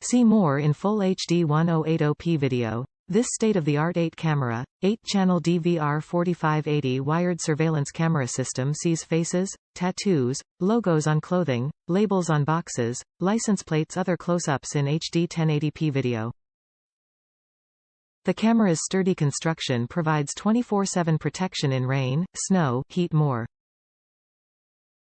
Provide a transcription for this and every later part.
See more in Full HD 1080p video. This state-of-the-art 8-camera, 8-channel DVR 4580 wired surveillance camera system sees faces, tattoos, logos on clothing, labels on boxes, license plates, other close-ups in HD 1080p video. The camera's sturdy construction provides 24/7 protection in rain, snow, heat. More.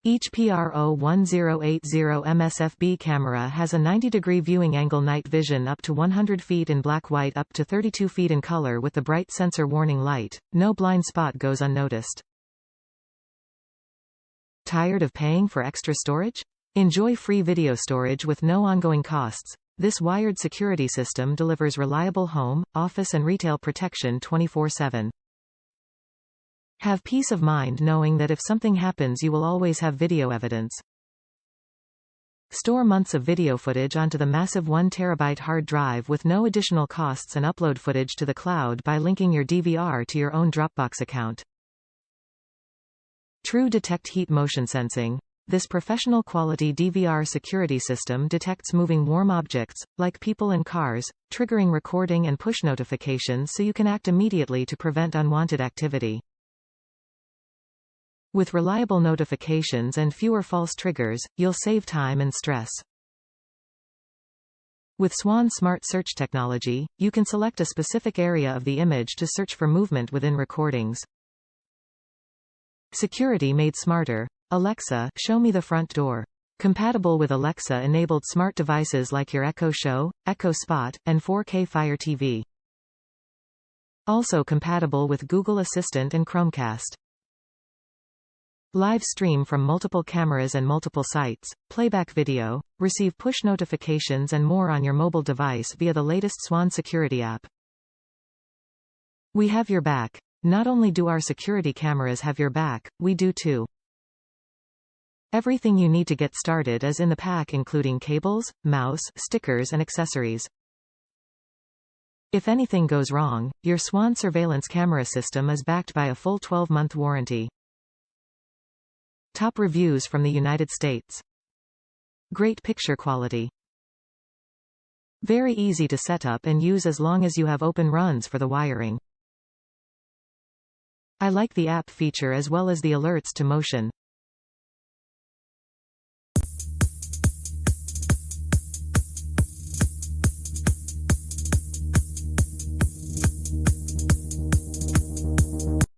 Each PRO1080 MSFB camera has a 90-degree viewing angle, night vision up to 100 feet in black-white, up to 32 feet in color with the bright sensor warning light. No blind spot goes unnoticed. Tired of paying for extra storage? Enjoy free video storage with no ongoing costs. This wired security system delivers reliable home, office and retail protection 24/7. Have peace of mind knowing that if something happens you will always have video evidence. Store months of video footage onto the massive 1 TB hard drive with no additional costs and upload footage to the cloud by linking your DVR to your own Dropbox account. True Detect Heat Motion Sensing. This professional quality DVR security system detects moving warm objects, like people and cars, triggering recording and push notifications so you can act immediately to prevent unwanted activity. With reliable notifications and fewer false triggers, you'll save time and stress. With Swann Smart Search technology, you can select a specific area of the image to search for movement within recordings. Security made smarter. Alexa, show me the front door. Compatible with Alexa-enabled smart devices like your Echo Show, Echo Spot, and 4K Fire TV. Also compatible with Google Assistant and Chromecast. Live stream from multiple cameras and multiple sites, playback video, receive push notifications and more on your mobile device via the latest Swann security app. We have your back. Not only do our security cameras have your back, we do too. Everything you need to get started is in the pack, including cables, mouse, stickers and accessories. If anything goes wrong, your Swann surveillance camera system is backed by a full 12-month warranty. Top reviews from the United States. Great picture quality. Very easy to set up and use as long as you have open runs for the wiring. I like the app feature as well as the alerts to motion.